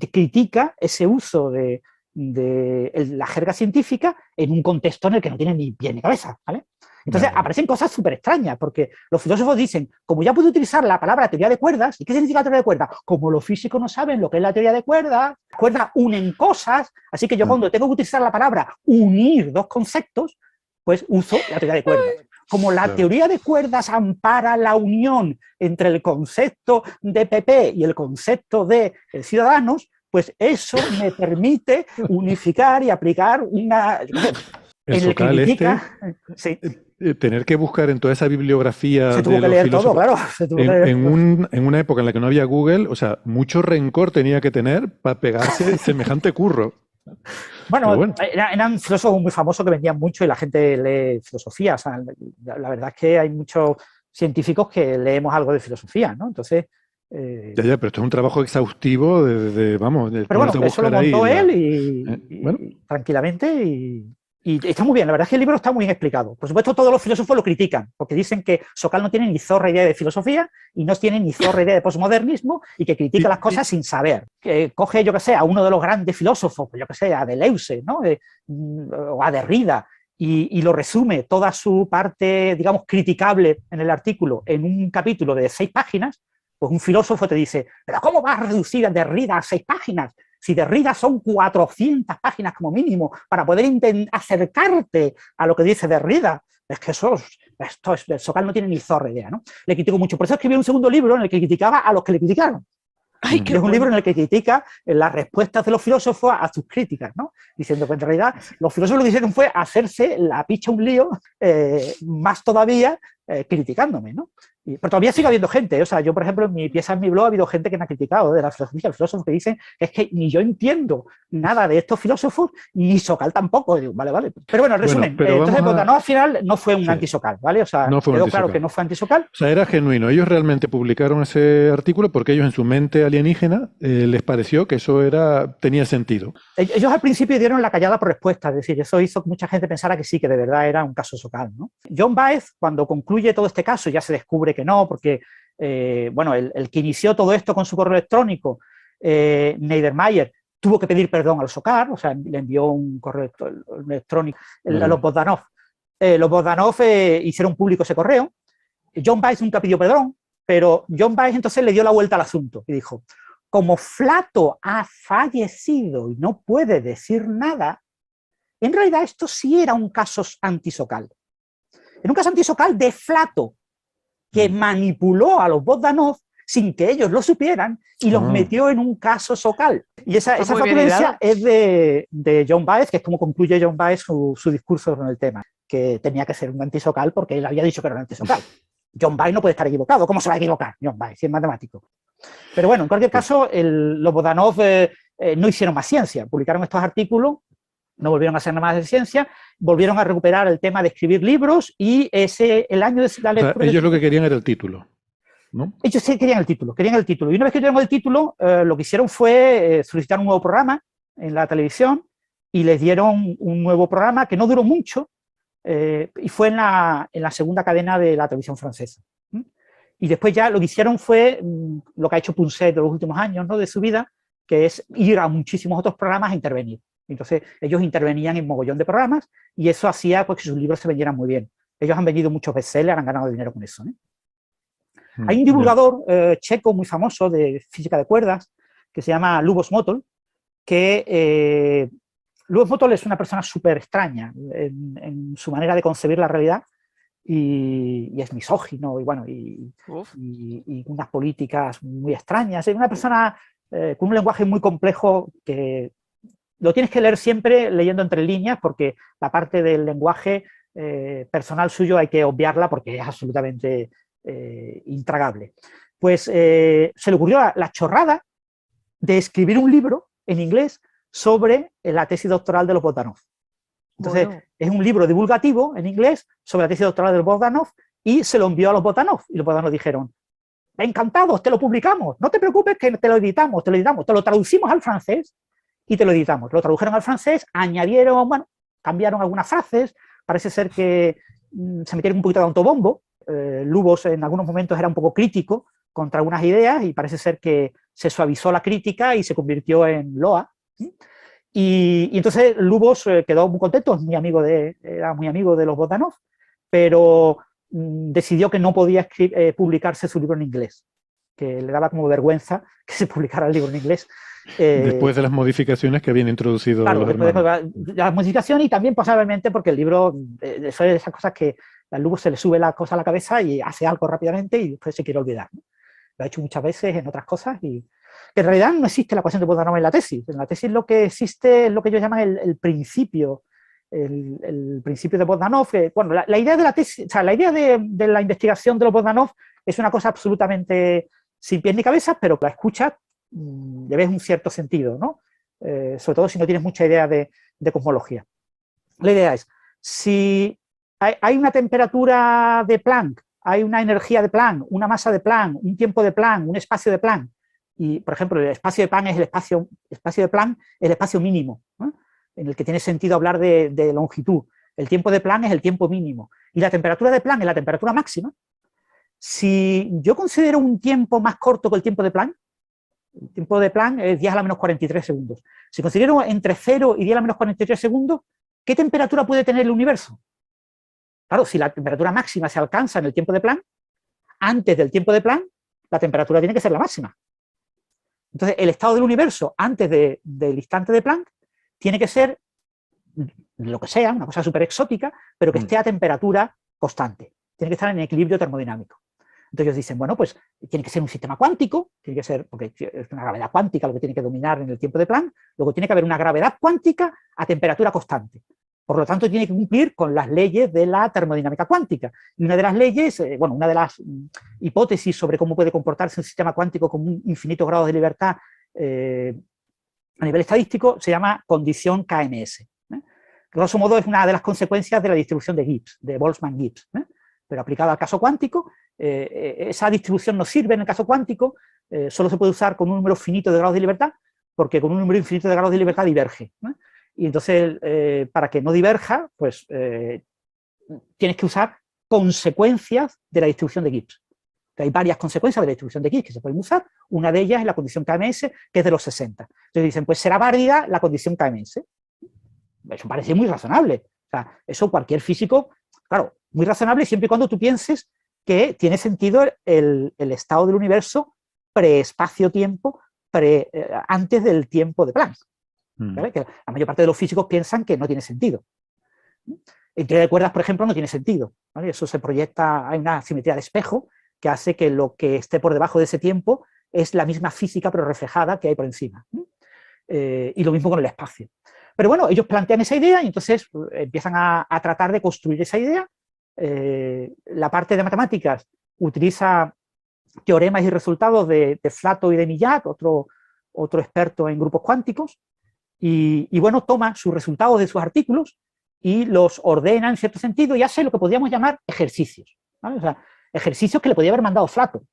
critica ese uso de la jerga científica en un contexto en el que no tiene ni pie ni cabeza, ¿vale? Entonces aparecen cosas súper extrañas, porque los filósofos dicen, como ya puedo utilizar la palabra teoría de cuerdas, ¿y qué significa teoría de cuerdas? Como los físicos no saben lo que es la teoría de cuerdas, las cuerdas unen cosas, así que yo cuando tengo que utilizar la palabra unir dos conceptos, pues uso la teoría de cuerdas. Como la teoría de cuerdas ampara la unión entre el concepto de PP y el concepto de ciudadanos, pues eso me permite unificar y aplicar una... El Sokal sí. Tener que buscar en toda esa bibliografía se tuvo de que los leer filósofos, todo, claro. Se tuvo que leer en una época en la que no había Google, o sea, mucho rencor tenía que tener para pegarse semejante curro. Bueno, eran filósofos muy famosos que vendían mucho y la gente lee filosofía. O sea, la verdad es que hay muchos científicos que leemos algo de filosofía, ¿no? Entonces... Ya, pero esto es un trabajo exhaustivo vamos... Pero bueno, eso lo montó él y tranquilamente y está muy bien. La verdad es que el libro está muy bien explicado. Por supuesto, todos los filósofos lo critican, porque dicen que Sokal no tiene ni zorra idea de filosofía y no tiene ni zorra idea de posmodernismo y que critica las cosas sin saber. Que coge, yo que sé, a uno de los grandes filósofos, pues yo que sé, a Deleuze, ¿no? O a Derrida, y lo resume toda su parte, digamos, criticable en el artículo en un capítulo de 6 páginas, pues un filósofo te dice, ¿pero cómo vas a reducir a Derrida a 6 páginas? Si Derrida son 400 páginas como mínimo para poder acercarte a lo que dice Derrida, es que el Sokal no tiene ni zorra idea, ¿no? Le critico mucho. Por eso escribió un segundo libro en el que criticaba a los que le criticaron. Ay, es un libro en el que critica las respuestas de los filósofos a sus críticas, ¿no? Diciendo que en realidad los filósofos lo que hicieron fue hacerse la picha un lío, más todavía criticándome, ¿no? Pero todavía sigue habiendo gente, o sea, yo por ejemplo en mi pieza, en mi blog, ha habido gente que me ha criticado de la filosofía, filósofos que dicen que es que ni yo entiendo nada de estos filósofos, ni Sokal tampoco. Digo, vale. Pero bueno, en resumen, entonces Botanov al final no fue un anti-Sokal, ¿vale? O sea, quedó claro que no fue anti-Sokal. O sea, era genuino. Ellos realmente publicaron ese artículo porque ellos en su mente alienígena les pareció que eso tenía sentido. Ellos al principio dieron la callada por respuesta, es decir, eso hizo que mucha gente pensara que sí, que de verdad era un caso Sokal, ¿no? John Baez, cuando concluye todo este caso, ya se descubre que no, porque bueno, el que inició todo esto con su correo electrónico, Neidermayer, tuvo que pedir perdón al SOCAR, o sea, le envió un correo electrónico a los Bogdanov. Los Bogdanov hicieron público ese correo. John Baez nunca pidió perdón, pero John Baez entonces le dio la vuelta al asunto y dijo, como Flato ha fallecido y no puede decir nada, en realidad esto sí era un caso antisocal. Era un caso antisocal de Flato, que manipuló a los Bogdanov sin que ellos lo supieran y los metió en un caso socal. Y esa flatulencia es de John Baez, que es como concluye John Baez su discurso con el tema, que tenía que ser un antisocal porque él había dicho que era un antisocal. John Baez no puede estar equivocado. ¿Cómo se va a equivocar John Baez si es matemático? Pero bueno, en cualquier caso, los Bogdanov no hicieron más ciencia. Publicaron estos artículos, no volvieron a hacer nada más de ciencia, volvieron a recuperar el tema de escribir libros y el año de la lectura... O sea, ellos lo que querían era el título, ¿no? Ellos sí querían el título. Y una vez que tuvieron el título, lo que hicieron fue solicitar un nuevo programa en la televisión y les dieron un nuevo programa que no duró mucho y fue en la segunda cadena de la televisión francesa. Y después ya lo que hicieron fue lo que ha hecho Punset de los últimos años, ¿no?, de su vida, que es ir a muchísimos otros programas a intervenir. Entonces ellos intervenían en mogollón de programas y eso hacía pues, que sus libros se vendieran muy bien. Ellos han vendido muchos bestsellers, han ganado dinero con eso, ¿eh? Hay un divulgador checo muy famoso de física de cuerdas que se llama Lubos Motol, que Lubos Motol es una persona súper extraña en su manera de concebir la realidad y es misógino y bueno y unas políticas muy extrañas. Es una persona con un lenguaje muy complejo que lo tienes que leer siempre leyendo entre líneas porque la parte del lenguaje personal suyo hay que obviarla porque es absolutamente intragable. Pues se le ocurrió la chorrada de escribir un libro en inglés sobre la tesis doctoral de los Bogdanov. Entonces, es un libro divulgativo en inglés sobre la tesis doctoral de los Bogdanov y se lo envió a los Bogdanov. Y los Bogdanov dijeron, encantados, te lo publicamos, no te preocupes que te lo editamos, te lo traducimos al francés y te lo editamos. Lo tradujeron al francés, añadieron, bueno, cambiaron algunas frases, parece ser que se metieron un poquito de autobombo. Lubos en algunos momentos era un poco crítico contra algunas ideas y parece ser que se suavizó la crítica y se convirtió en loa. Y entonces Lubos quedó muy contento, era muy amigo de los Bogdanov, pero decidió que no podía publicarse su libro en inglés, que le daba como vergüenza que se publicara el libro en inglés. Después de las modificaciones que habían introducido claro, los después hermanos. de las modificaciones y también posiblemente porque el libro, son esas cosas que a Lubos se le sube la cosa a la cabeza y hace algo rápidamente y después se quiere olvidar, ¿no? Lo ha hecho muchas veces en otras cosas y que en realidad no existe la ecuación de Bogdanov en la tesis. En la tesis lo que existe es lo que ellos llaman el principio, el principio de Bogdanov. Bueno, la idea de la tesis, o sea, la idea de la investigación de los Bogdanov es una cosa absolutamente sin pies ni cabeza, pero que la escuchas le ves un cierto sentido, ¿no? Sobre todo si no tienes mucha idea de cosmología. La idea es, si hay una temperatura de Planck, hay una energía de Planck, una masa de Planck, un tiempo de Planck, un espacio de Planck, y por ejemplo el espacio de Planck es el espacio de Planck es el espacio mínimo, ¿no?, en el que tiene sentido hablar de longitud. El tiempo de Planck es el tiempo mínimo y la temperatura de Planck es la temperatura máxima. Si yo considero un tiempo más corto que el tiempo de Planck, el tiempo de Planck es 10 a la menos 43 segundos. Si considero entre 0 y 10 a la menos 43 segundos, ¿qué temperatura puede tener el universo? Claro, si la temperatura máxima se alcanza en el tiempo de Planck, antes del tiempo de Planck, la temperatura tiene que ser la máxima. Entonces, el estado del universo antes del instante de Planck tiene que ser lo que sea, una cosa súper exótica, pero que esté a temperatura constante. Tiene que estar en equilibrio termodinámico. Entonces ellos dicen, bueno, pues tiene que ser un sistema cuántico, tiene que ser, porque es una gravedad cuántica lo que tiene que dominar en el tiempo de Planck, luego tiene que haber una gravedad cuántica a temperatura constante. Por lo tanto, tiene que cumplir con las leyes de la termodinámica cuántica. Y una de las leyes, bueno, una de las hipótesis sobre cómo puede comportarse un sistema cuántico con un infinito grado de libertad a nivel estadístico se llama condición KMS. Grosso modo es una de las consecuencias de la distribución de Gibbs, de Boltzmann-Gibbs, pero aplicada al caso cuántico, esa distribución no sirve en el caso cuántico, solo se puede usar con un número finito de grados de libertad, porque con un número infinito de grados de libertad diverge. Y entonces, para que no diverja, pues tienes que usar consecuencias de la distribución de Gibbs. Hay varias consecuencias de la distribución de X que se pueden usar. Una de ellas es la condición KMS, que es de los 60. Entonces dicen, pues será válida la condición KMS. Eso parece muy razonable. O sea, eso cualquier físico, claro, muy razonable siempre y cuando tú pienses que tiene sentido el estado del universo pre-espacio-tiempo, antes del tiempo de Planck. ¿Vale? Que la mayor parte de los físicos piensan que no tiene sentido. En teoría de cuerdas, por ejemplo, no tiene sentido. ¿Vale? Eso se proyecta, hay una simetría de espejo que hace que lo que esté por debajo de ese tiempo es la misma física pero reflejada que hay por encima. Y lo mismo con el espacio. Pero bueno, ellos plantean esa idea y entonces empiezan a tratar de construir esa idea. La parte de matemáticas utiliza teoremas y resultados de Flatto y de Millat, otro experto en grupos cuánticos, y bueno, toma sus resultados de sus artículos y los ordena en cierto sentido y hace lo que podríamos llamar ejercicios, ¿vale? O sea, ejercicios que le podía haber mandado Flatto.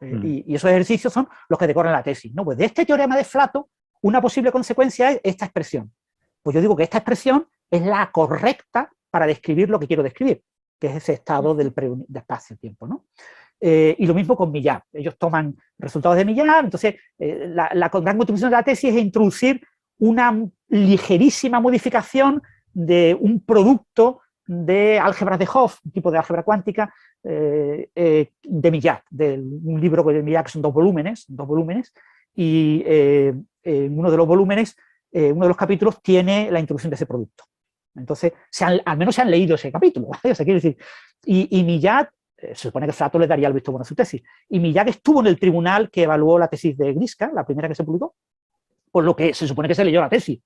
Y esos ejercicios son los que decoran la tesis, ¿no? Pues de este teorema de Flatto, una posible consecuencia es esta expresión. Pues yo digo que esta expresión es la correcta para describir lo que quiero describir, que es ese estado del espacio-tiempo, ¿no? Y lo mismo con Millat. Ellos toman resultados de Millat, entonces la gran contribución de la tesis es introducir una ligerísima modificación de un producto de álgebras de Hopf, un tipo de álgebra cuántica de Millat, de un libro de Millat que son dos volúmenes, y en uno de los volúmenes, uno de los capítulos tiene la introducción de ese producto. Entonces, al menos se han leído ese capítulo, ¿vale? O sea, quiere decir, y Millat, se supone que Flatto le daría el visto bueno a su tesis, y Millat estuvo en el tribunal que evaluó la tesis de Griska, la primera que se publicó, por lo que se supone que se leyó la tesis,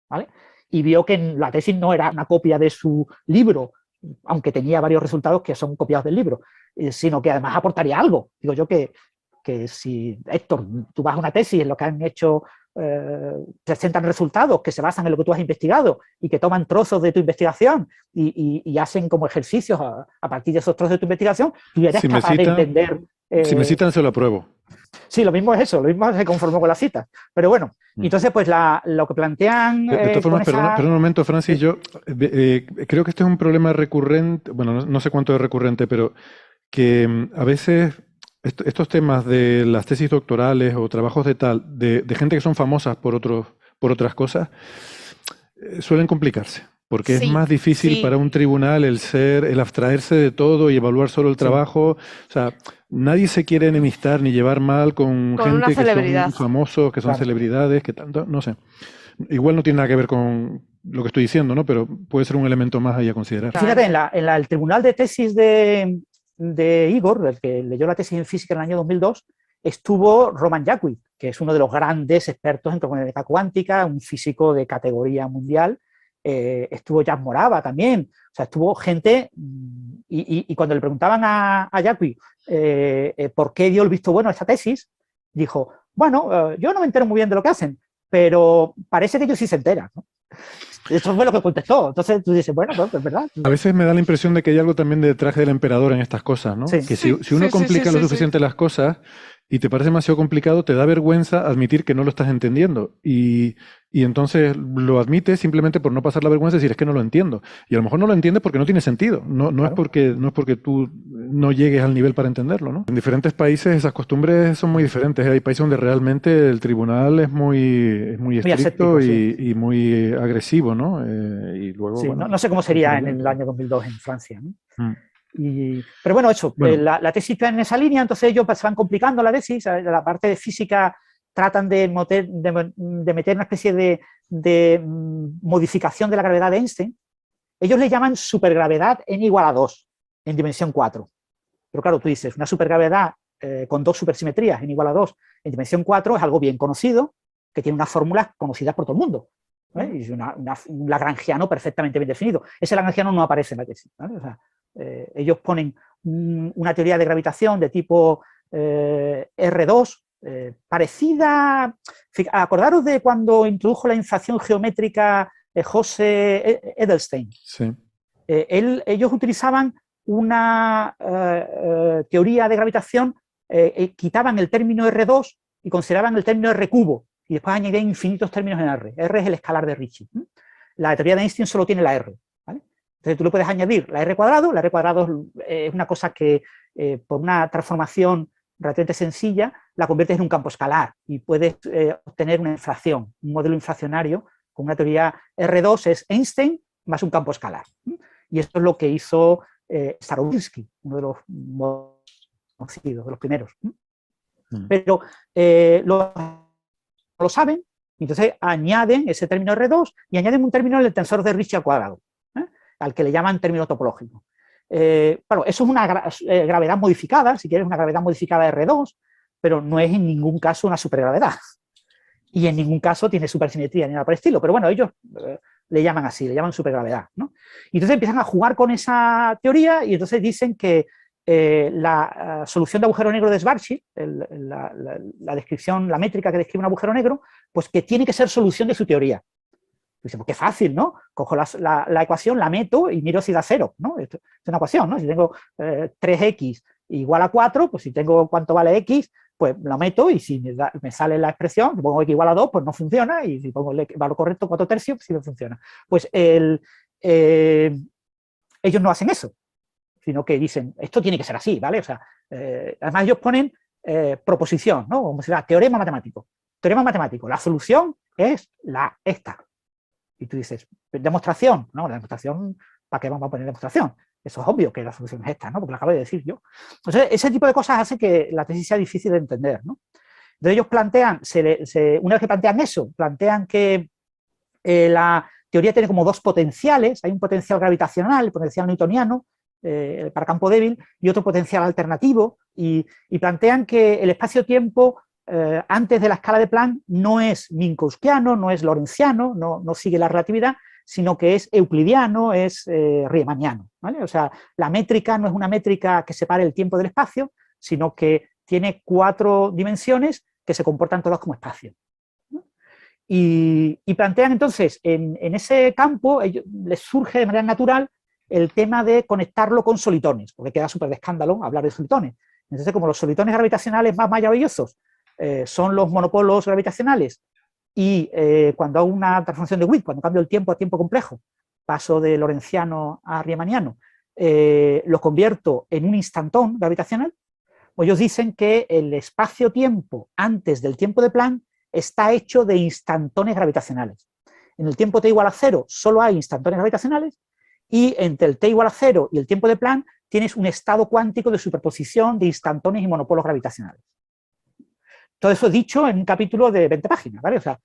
¿vale? Y vio que la tesis no era una copia de su libro, aunque tenía varios resultados que son copiados del libro, sino que además aportaría algo. Digo yo que si, Héctor, tú vas a una tesis en lo que han hecho, presentan resultados que se basan en lo que tú has investigado y que toman trozos de tu investigación y hacen como ejercicios a partir de esos trozos de tu investigación, tú eres capaz de entender. Si me citan, se lo apruebo. Sí, lo mismo es eso, lo mismo se conformó con las citas. Pero bueno, entonces pues lo que plantean... De todas formas, perdón un momento, Francis, yo creo que este es un problema recurrente, bueno, no sé cuánto es recurrente, pero que a veces estos temas de las tesis doctorales o trabajos de gente que son famosas por otras cosas, suelen complicarse. Porque es más difícil para un tribunal el abstraerse de todo y evaluar solo el trabajo. O sea, nadie se quiere enemistar ni llevar mal con gente que son famosos, que son celebridades, que tanto, no sé. Igual no tiene nada que ver con lo que estoy diciendo, ¿no? Pero puede ser un elemento más ahí a considerar. Fíjate, en el tribunal de tesis de Igor, el que leyó la tesis en física en el año 2002, estuvo Roman Jaquith, que es uno de los grandes expertos en mecánica cuántica, un físico de categoría mundial. Estuvo Jack Morava también, o sea, estuvo gente, y cuando le preguntaban a Jaquith por qué dio el visto bueno a esta tesis, dijo, bueno, yo no me entero muy bien de lo que hacen, pero parece que ellos sí se enteran, ¿no? Eso fue lo que contestó. Entonces tú dices, bueno, pues es verdad. A veces me da la impresión de que hay algo también de traje del emperador en estas cosas, ¿no? Sí. Que si uno complica lo suficiente las cosas y te parece demasiado complicado, te da vergüenza admitir que no lo estás entendiendo. Y entonces lo admites simplemente por no pasar la vergüenza y decir, es que no lo entiendo. Y a lo mejor no lo entiendes porque no tiene sentido. No Claro. es porque tú no llegues al nivel para entenderlo, ¿no? En diferentes países esas costumbres son muy diferentes. Hay países donde realmente el tribunal es muy estricto aséptico, y muy agresivo, ¿no? Y luego, sí, bueno, no sé cómo sería en el año 2002 en Francia, ¿no? Mm. Pero bueno, eso, Bueno. la tesis está en esa línea, entonces ellos se van complicando la tesis, la parte de física tratan de meter una especie de modificación de la gravedad de Einstein. Ellos le llaman supergravedad n igual a 2 en dimensión 4. Pero claro, tú dices, una supergravedad con dos supersimetrías n igual a 2 en dimensión 4 es algo bien conocido, que tiene unas fórmulas conocidas por todo el mundo. ¿Vale? Y es un lagrangiano perfectamente bien definido. Ese lagrangiano no aparece en la tesis, ¿vale? O sea, ellos ponen una teoría de gravitación de tipo R2, parecida. Acordaros de cuando introdujo la inflación geométrica José Edelstein. Sí. Ellos utilizaban una teoría de gravitación, quitaban el término R2 y consideraban el término R cubo, y después añadían infinitos términos en R. R es el escalar de Ricci. La teoría de Einstein solo tiene la R, ¿vale? Entonces tú le puedes añadir la R cuadrado es una cosa que por una transformación relativamente sencilla, la conviertes en un campo escalar y puedes obtener una inflación, un modelo inflacionario con una teoría R2 es Einstein más un campo escalar. Y esto es lo que hizo Starobinsky, uno de los conocidos, de los primeros. Pero lo saben, entonces añaden ese término R2 y añaden un término en el tensor de Ricci al cuadrado, al que le llaman término topológico. Claro, eso es una gravedad modificada, si quieres una gravedad modificada R2, pero no es en ningún caso una supergravedad. Y en ningún caso tiene supersimetría ni nada por el estilo, pero bueno, ellos le llaman así, le llaman supergravedad, ¿no? Y entonces empiezan a jugar con esa teoría y entonces dicen que la solución de agujero negro de Schwarzschild, la descripción, la métrica que describe un agujero negro, pues que tiene que ser solución de su teoría. Dice, pues qué fácil, ¿no? Cojo la ecuación, la meto y miro si da 0, ¿no? Esto es una ecuación, ¿no? Si tengo 3x igual a 4, pues si tengo cuánto vale x, pues lo meto y si me sale la expresión, si pongo x igual a 2, pues no funciona, y si pongo el valor correcto, 4/3, pues sí me funciona. Pues ellos no hacen eso, sino que dicen, esto tiene que ser así, ¿vale? O sea, además ellos ponen proposición, ¿no? Como se llama, teorema matemático. Teorema matemático, la solución es esta. Y tú dices, ¿demostración? No, la demostración, ¿para qué vamos a poner demostración? Eso es obvio que la solución es esta, ¿no? Porque lo acabo de decir yo. Entonces, ese tipo de cosas hace que la tesis sea difícil de entender, ¿no? Entonces, ellos plantean, una vez que plantean eso, plantean que la teoría tiene como dos potenciales. Hay un potencial gravitacional, el potencial newtoniano, para campo débil, y otro potencial alternativo, y plantean que el espacio-tiempo antes de la escala de Planck no es minkowskiano, no es lorentziano, no sigue la relatividad, sino que es euclidiano, es riemanniano, ¿vale? O sea, la métrica no es una métrica que separe el tiempo del espacio, sino que tiene 4 dimensiones que se comportan todas como espacio, ¿no? Y plantean entonces, en ese campo, les surge de manera natural el tema de conectarlo con solitones, porque queda súper de escándalo hablar de solitones. Entonces, como los solitones gravitacionales más maravillosos son los monopolos gravitacionales, y cuando hago una transformación de Witt, cuando cambio el tiempo a tiempo complejo, paso de lorentziano a riemanniano, lo convierto en un instantón gravitacional, pues ellos dicen que el espacio-tiempo antes del tiempo de Planck está hecho de instantones gravitacionales. En el tiempo t igual a 0 solo hay instantones gravitacionales, y entre el t igual a 0 y el tiempo de Planck tienes un estado cuántico de superposición de instantones y monopolos gravitacionales. Todo eso dicho en un capítulo de 20 páginas, ¿vale? O sea,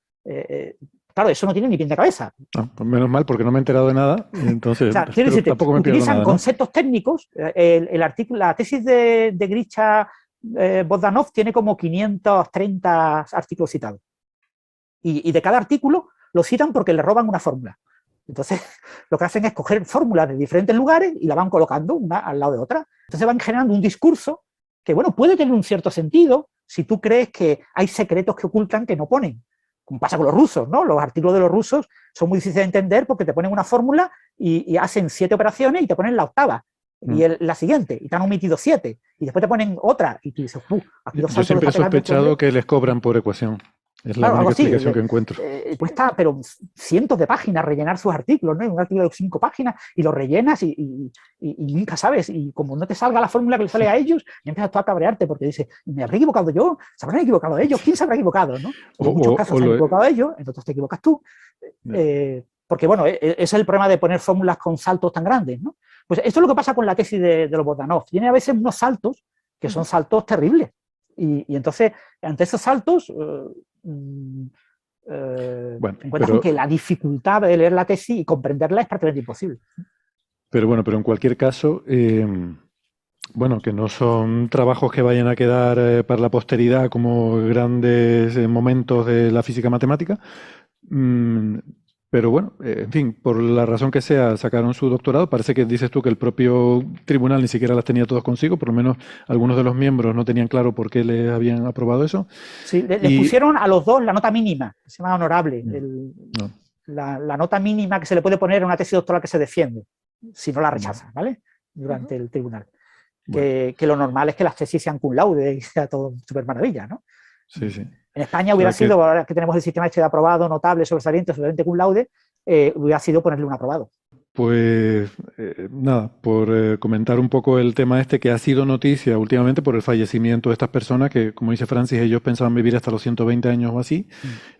claro, eso no tiene ni pie de cabeza. No, pues menos mal, porque no me he enterado de nada, entonces o sea, tampoco me pierdo utilizan nada, ¿no? conceptos técnicos. La tesis de Grisha Bogdanov tiene como 530 artículos citados. Y de cada artículo lo citan porque le roban una fórmula. Entonces, lo que hacen es coger fórmulas de diferentes lugares y la van colocando una al lado de otra. Entonces van generando un discurso que, bueno, puede tener un cierto sentido si tú crees que hay secretos que ocultan que no ponen, como pasa con los rusos, ¿no? Los artículos de los rusos son muy difíciles de entender porque te ponen una fórmula y hacen 7 operaciones y te ponen la octava y la siguiente, y te han omitido 7, y después te ponen otra, y tú dices, aquí los Yo saltos siempre he los está pegando sospechado que les cobran por ecuación. Es la Claro, algo única así. explicación que encuentro. Cuesta, pero cientos de páginas rellenar sus artículos, ¿no? Un artículo de 5 páginas y lo rellenas y nunca sabes. Y como no te salga la fórmula que le sale a ellos, y empiezas tú a cabrearte porque dices, ¿me habré equivocado yo? ¿Se habrán equivocado ellos? ¿Quién se habrá equivocado? ¿No? En muchos casos se han equivocado ellos, en otros te equivocas tú. Porque, bueno, ese es el problema de poner fórmulas con saltos tan grandes, ¿no? Pues esto es lo que pasa con la tesis de los Bogdanov. Tiene a veces unos saltos que son saltos terribles. Y entonces, ante esos saltos, encuentras con que la dificultad de leer la tesis y comprenderla es prácticamente imposible. Pero bueno, pero en cualquier caso, bueno, que no son trabajos que vayan a quedar para la posteridad como grandes momentos de la física matemática. Pero bueno, en fin, por la razón que sea, sacaron su doctorado. Parece que dices tú que el propio tribunal ni siquiera las tenía todas consigo, por lo menos algunos de los miembros no tenían claro por qué les habían aprobado eso. Sí, les pusieron a los dos la nota mínima, que se llama honorable, la nota mínima que se le puede poner a una tesis doctoral que se defiende, si no la rechaza, ¿vale? Durante el tribunal. Bueno. Que lo normal es que las tesis sean cum laude y sea todo súper maravilla, ¿no? Sí, sí. En España hubiera sido, ahora que tenemos el sistema este de aprobado, notable, sobresaliente, sobresaliente cum laude, hubiera sido ponerle un aprobado. Pues nada, por comentar un poco el tema este que ha sido noticia últimamente por el fallecimiento de estas personas que, como dice Francis, ellos pensaban vivir hasta los 120 años o así,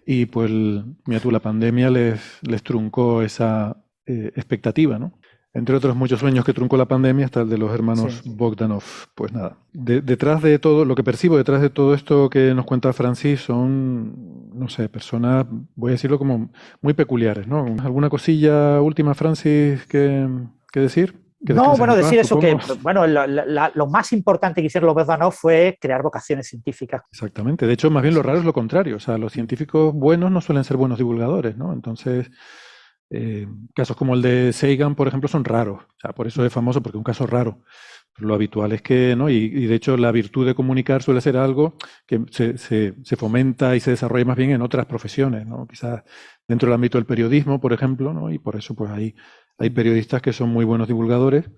y pues, mira tú, la pandemia les truncó esa expectativa, ¿no? Entre otros muchos sueños que truncó la pandemia, está el de los hermanos Bogdanov. Pues nada, detrás de todo, lo que percibo detrás de todo esto que nos cuenta Francis son, no sé, personas, voy a decirlo como muy peculiares, ¿no? ¿Alguna cosilla última, Francis, que decir? No, bueno, decir eso, que bueno, lo más importante que hicieron los Bogdanov fue crear vocaciones científicas. Exactamente, de hecho, más bien lo raro es lo contrario, o sea, los científicos buenos no suelen ser buenos divulgadores, ¿no? Entonces... casos como el de Sagan, por ejemplo, son raros. O sea, por eso es famoso, porque es un caso raro. Pero lo habitual es que, ¿no? Y de hecho la virtud de comunicar suele ser algo que se fomenta y se desarrolla más bien en otras profesiones, ¿no? Quizás dentro del ámbito del periodismo, por ejemplo, ¿no? Y por eso pues hay periodistas que son muy buenos divulgadores